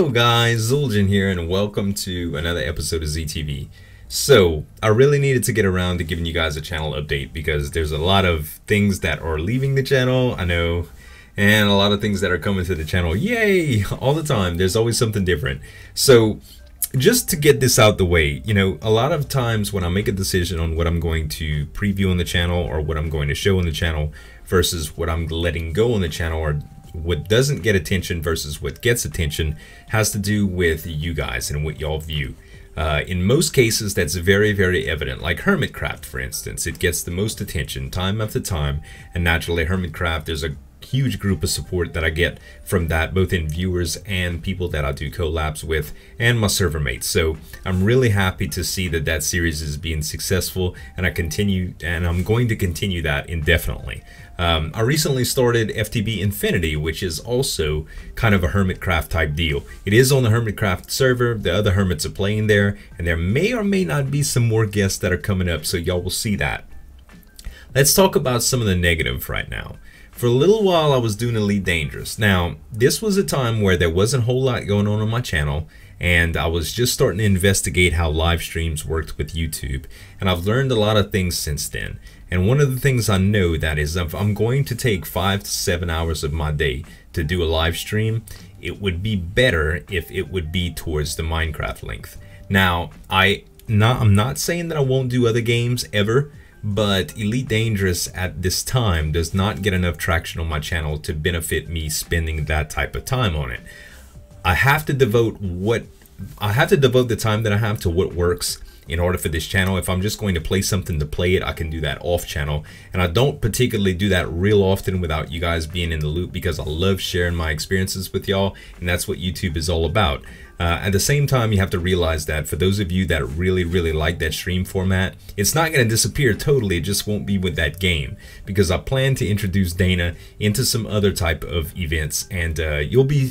Hello guys, Zueljin here and welcome to another episode of ZTV. So, I really needed to get around to giving you guys a channel update because there's a lot of things that are leaving the channel, I know, and a lot of things that are coming to the channel. Yay! All the time, there's always something different. So, just to get this out the way, you know, a lot of times when I make a decision on what I'm going to preview on the channel or what I'm going to show on the channel versus what I'm letting go on the channel, or what doesn't get attention versus what gets attention, has to do with you guys and what y'all view. In most cases, that's very, very evident. Like Hermitcraft, for instance, it gets the most attention time after time, and naturally Hermitcraft, there's a huge group of support that I get from that, both in viewers and people that I do collabs with and my server mates. So I'm really happy to see that that series is being successful, and I'm going to continue that indefinitely. I recently started FTB Infinity, which is also kind of a Hermitcraft type deal. It is on the Hermitcraft server, the other hermits are playing there, and there may or may not be some more guests that are coming up, so y'all will see that. Let's talk about some of the negative right now. For a little while I was doing Elite Dangerous. Now, this was a time where there wasn't a whole lot going on my channel, and I was just starting to investigate how live streams worked with YouTube, and I've learned a lot of things since then. And one of the things I know that is, if I'm going to take 5 to 7 hours of my day to do a live stream, it would be better if it would be towards the Minecraft length. Now, I'm not saying that I won't do other games ever, but Elite Dangerous at this time does not get enough traction on my channel to benefit me spending that type of time on it. I have to devote the time that I have to what works in order for this channel. If I'm just going to play something to play it, I can do that off channel, and I don't particularly do that real often without you guys being in the loop, because I love sharing my experiences with y'all, and that's what YouTube is all about. At the same time, you have to realize that for those of you that really like that stream format, it's not going to disappear totally. It just won't be with that game, because I plan to introduce Dana into some other type of events, and you'll be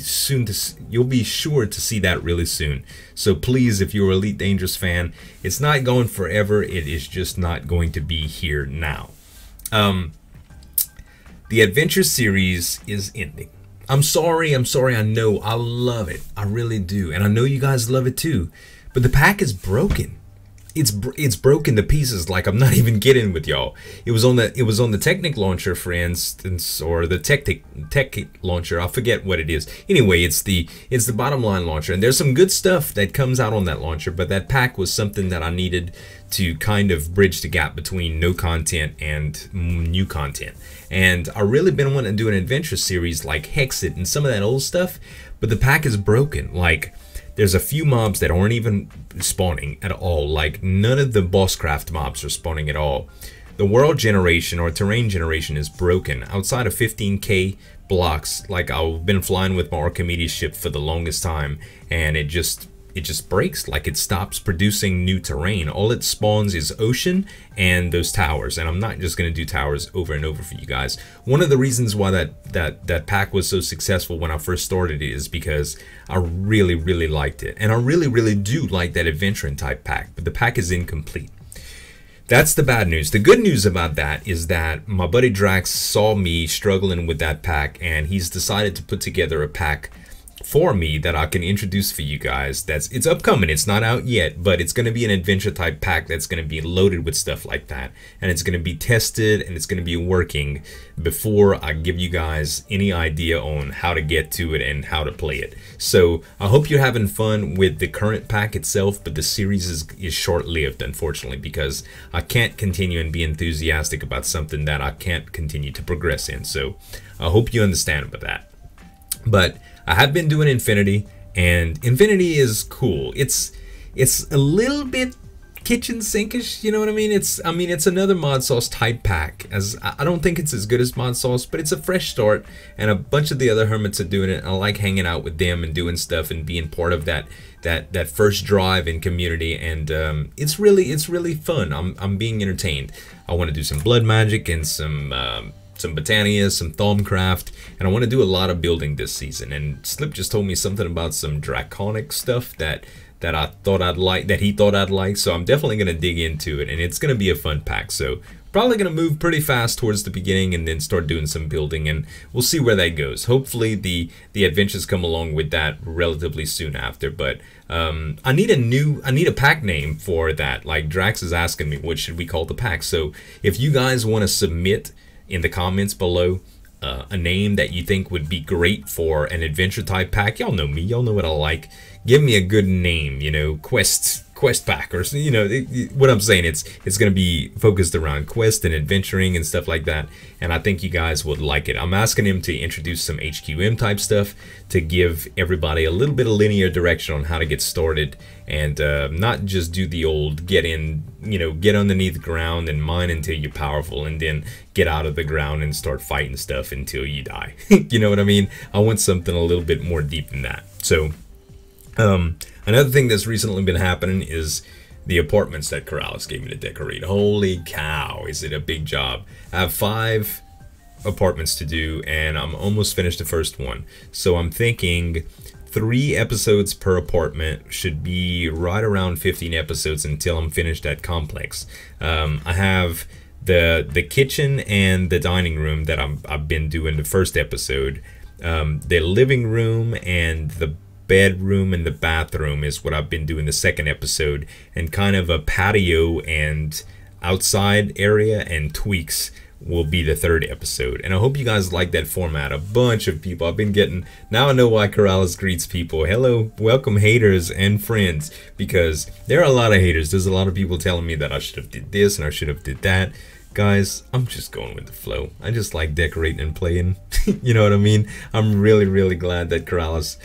sure to see that really soon. So please, if you're an Elite Dangerous fan, it's not going forever. It is just not going to be here now. The adventure series is ending. I'm sorry, I know, I love it, I really do, and I know you guys love it too, but the pack is broken. It's broken to pieces. Like, I'm not even kidding with y'all. It was on the Technic launcher, for instance, or the Tech launcher. I forget what it is. Anyway, it's the bottom line launcher, and there's some good stuff that comes out on that launcher. But that pack was something that I needed to kind of bridge the gap between no content and new content. And I really been wanting to do an adventure series like Hexit and some of that old stuff, but the pack is broken. Like, there's a few mobs that aren't even spawning at all. Like, none of the bosscraft mobs are spawning at all. The world generation or terrain generation is broken. Outside of 15k blocks, like, I've been flying with my Archimedes ship for the longest time, and it just breaks. Like, it stops producing new terrain. All it spawns is ocean and those towers, and I'm not just going to do towers over and over for you guys. One of the reasons why that pack was so successful when I first started it is because I really liked it, and I really do like that adventuring type pack, but the pack is incomplete. That's the bad news. The good news about that is that my buddy Drax saw me struggling with that pack, and he's decided to put together a pack for me that I can introduce for you guys. It's upcoming. It's not out yet, but it's going to be an adventure type pack that's going to be loaded with stuff like that, and it's going to be tested, and it's going to be working before I give you guys any idea on how to get to it and how to play it. So I hope you're having fun with the current pack itself, but the series is short-lived, unfortunately, because I can't continue and be enthusiastic about something that I can't continue to progress in. So I hope you understand about that. But I have been doing Infinity, and Infinity is cool. It's a little bit kitchen sinkish, you know what I mean? It's another mod sauce type pack. As I don't think it's as good as mod sauce, but it's a fresh start, and a bunch of the other hermits are doing it. I like hanging out with them and doing stuff and being part of that first drive in community, and it's really fun. I'm being entertained. I want to do some blood magic and some Botania, some Thaumcraft, and I want to do a lot of building this season. And Slip just told me something about some draconic stuff that I thought I'd like, that he thought I'd like, so I'm definitely going to dig into it, and it's going to be a fun pack. So probably going to move pretty fast towards the beginning and then start doing some building, and we'll see where that goes. Hopefully the adventures come along with that relatively soon after, but I need a pack name for that. Like Drax is asking me, what should we call the pack? So if you guys want to submit in the comments below a name that you think would be great for an adventure type pack, y'all know me, y'all know what I like. Give me a good name, you know, quest pack, or you know what I'm saying. It's going to be focused around quest and adventuring and stuff like that, and I think you guys would like it. I'm asking him to introduce some HQM type stuff to give everybody a little bit of linear direction on how to get started, and not just do the old get in, you know, get underneath the ground and mine until you're powerful, and then get out of the ground and start fighting stuff until you die. You know what I mean? I want something a little bit more deep than that. So another thing that's recently been happening is the apartments that Corrales gave me to decorate. Holy cow, is it a big job. I have 5 apartments to do, and I'm almost finished the first one. So I'm thinking 3 episodes per apartment should be right around 15 episodes until I'm finished that complex. I have the kitchen and the dining room that I've been doing the first episode. The living room and the bedroom and the bathroom is what I've been doing the second episode, and kind of a patio and outside area and tweaks will be the third episode. And I hope you guys like that format. A bunch of people I've been getting, now I know why Corrales greets people. Hello, welcome haters and friends, because there are a lot of haters. There's a lot of people telling me that I should have did this and I should have did that. Guys, I'm just going with the flow. I just like decorating and playing. You know what I mean? I'm really glad that Corrales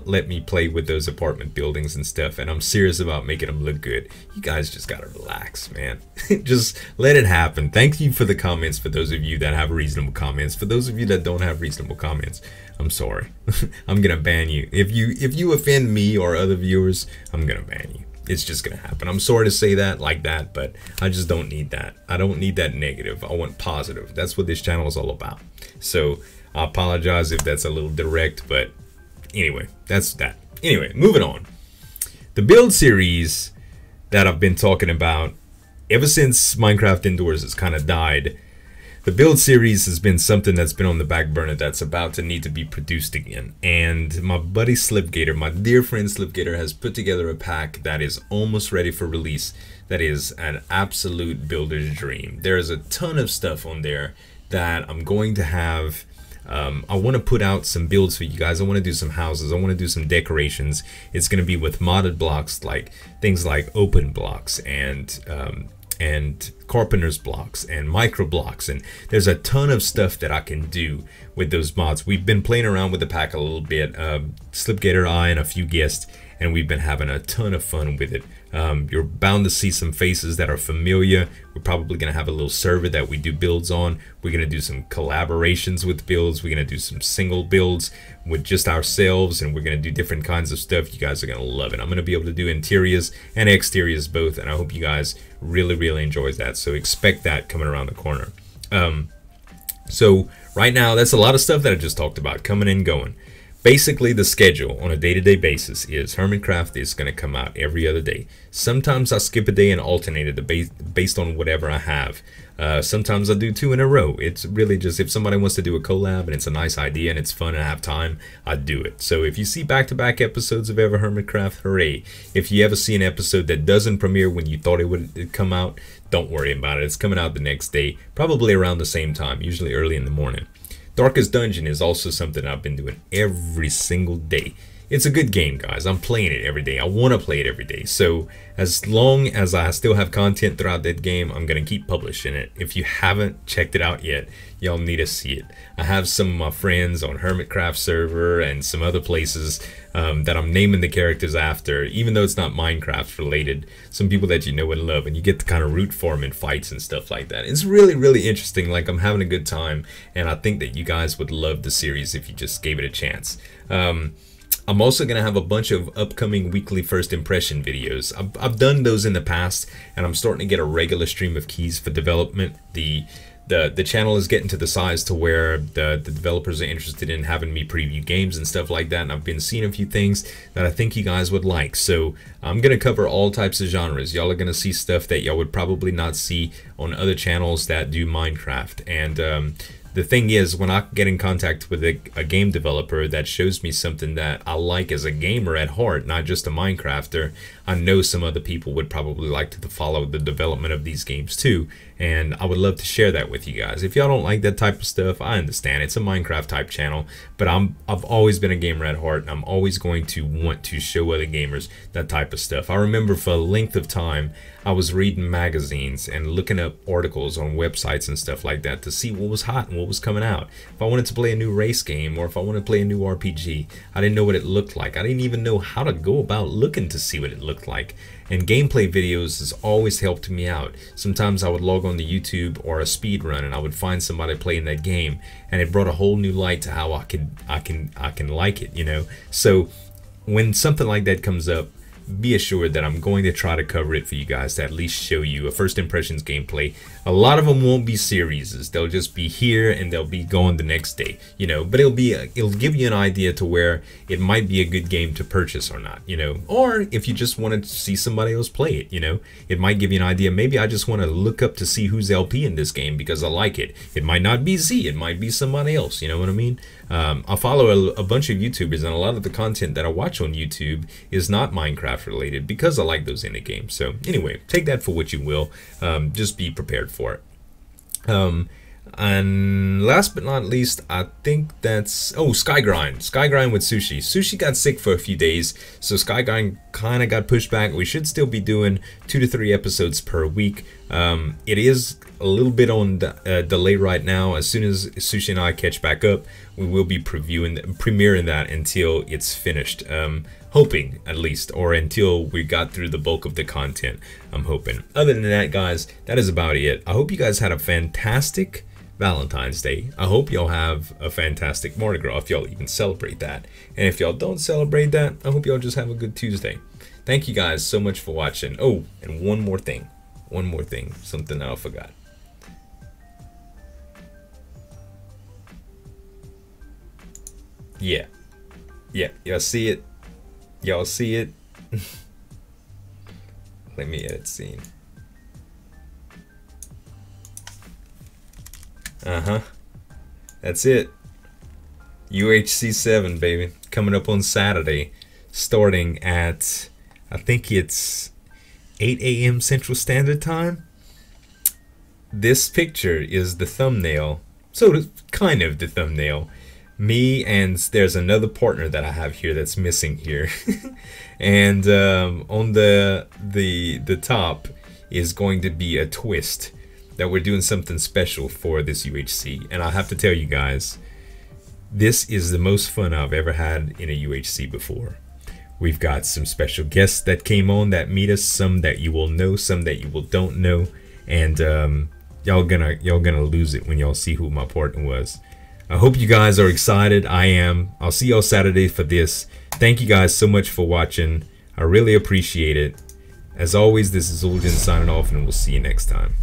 let me play with those apartment buildings and stuff, and I'm serious about making them look good. You guys just gotta relax, man. Just let it happen. Thank you for the comments, for those of you that have reasonable comments. For those of you that don't have reasonable comments, I'm sorry. I'm gonna ban you. If you offend me or other viewers, I'm gonna ban you. It's just gonna happen. I'm sorry to say that like that, but I just don't need that. I don't need that negative. I want positive. That's what this channel is all about. So I apologize if that's a little direct, but anyway, that's that. Anyway, moving on. The build series that I've been talking about ever since Minecraft Indoors has kind of died. The build series has been something that's been on the back burner that's about to need to be produced again. And my buddy Slipgator, my dear friend Slipgator, has put together a pack that is almost ready for release. That is an absolute builder's dream. There's a ton of stuff on there that I'm going to have. I want to put out some builds for you guys. I want to do some houses. I want to do some decorations. It's going to be with modded blocks, like things like open blocks and carpenter's blocks and micro blocks, and there's a ton of stuff that I can do with those mods. We've been playing around with the pack a little bit, Slipgator, I, and a few guests, and we've been having a ton of fun with it. You're bound to see some faces that are familiar. We're probably going to have a little server that we do builds on. We're going to do some collaborations with builds. We're going to do some single builds with just ourselves, and we're going to do different kinds of stuff. You guys are going to love it. I'm going to be able to do interiors and exteriors both, and I hope you guys really enjoy that. So expect that coming around the corner. So right now, that's a lot of stuff that I just talked about coming and going. Basically, the schedule on a day-to-day basis is Hermitcraft is going to come out every other day. Sometimes I skip a day and alternate it based on whatever I have. Sometimes I do 2 in a row. It's really just if somebody wants to do a collab and it's a nice idea and it's fun and I have time, I do it. So if you see back-to-back episodes of Ever Hermitcraft, hooray. If you ever see an episode that doesn't premiere when you thought it would come out, don't worry about it. It's coming out the next day, probably around the same time, usually early in the morning. Darkest Dungeon is also something I've been doing every single day. It's a good game, guys. I'm playing it every day. I want to play it every day. So as long as I still have content throughout that game, I'm going to keep publishing it. If you haven't checked it out yet, y'all need to see it. I have some of my friends on Hermitcraft server and some other places that I'm naming the characters after, even though it's not Minecraft related. Some people that you know and love, and you get to kind of root for them in fights and stuff like that. It's really interesting. Like, I'm having a good time, and I think that you guys would love the series if you just gave it a chance. I'm also going to have a bunch of upcoming weekly first impression videos. I've done those in the past, and I'm starting to get a regular stream of keys for development. The the channel is getting to the size to where the developers are interested in having me preview games and stuff like that, and I've been seeing a few things that I think you guys would like. So I'm gonna cover all types of genres. Y'all are gonna see stuff that y'all would probably not see on other channels that do Minecraft. And the thing is, when I get in contact with a game developer that shows me something that I like as a gamer at heart, not just a Minecrafter, I know some other people would probably like to follow the development of these games too, and I would love to share that with you guys. If y'all don't like that type of stuff, I understand. It's a Minecraft type channel, but I've always been a gamer at heart, and I'm always going to want to show other gamers that type of stuff. I remember for a length of time, I was reading magazines and looking up articles on websites and stuff like that to see what was hot and what was coming out. If I wanted to play a new race game, or if I wanted to play a new RPG, I didn't know what it looked like. I didn't even know how to go about looking to see what it looked like. And gameplay videos has always helped me out. Sometimes I would log on to YouTube or a speed run, and I would find somebody playing that game, and it brought a whole new light to how I can like it, you know. So when something like that comes up, be assured that I'm going to try to cover it for you guys to at least show you a first impressions gameplay. A lot of them won't be series. They'll just be here and they'll be gone the next day, you know, but it'll give you an idea to where it might be a good game to purchase or not, you know. Or if you just want to see somebody else play it, you know, it might give you an idea. Maybe I just want to look up to see who's LP in this game because I like it. It might not be Z, it might be somebody else, you know what I mean? I follow a bunch of YouTubers, and a lot of the content that I watch on YouTube is not Minecraft related because I like those indie games. So anyway, take that for what you will. Just be prepared for it. And last but not least, I think that's Skygrind with Sushi. Sushi got sick for a few days, so Skygrind kind of got pushed back. We should still be doing 2 to 3 episodes per week. It is a little bit on delay right now. As soon as Sushi and I catch back up, we will be premiering that until it's finished. Hoping, at least, or until we got through the bulk of the content, I'm hoping. Other than that, guys, that is about it. I hope you guys had a fantastic Valentine's Day. I hope y'all have a fantastic Mardi Gras, if y'all even celebrate that. And if y'all don't celebrate that, I hope y'all just have a good Tuesday. Thank you guys so much for watching. Oh, and one more thing, something that I forgot. Yeah, y'all see it? Y'all see it? Let me edit scene. That's it. UHC 7, baby. Coming up on Saturday, starting at, I think it's 8 AM Central Standard Time. This picture is the thumbnail. Kind of the thumbnail. Me and there's another partner that I have here that's missing here. And on the top is going to be a twist that we're doing something special for this UHC. And I have to tell you guys, this is the most fun I've ever had in a UHC before. We've got some special guests that came on that meet us, some that you will know, some that you will don't know, and y'all gonna lose it when y'all see who my partner was. I hope you guys are excited. I am. I'll see y'all Saturday for this. Thank you guys so much for watching. I really appreciate it. As always, this is Zueljin signing off, and we'll see you next time.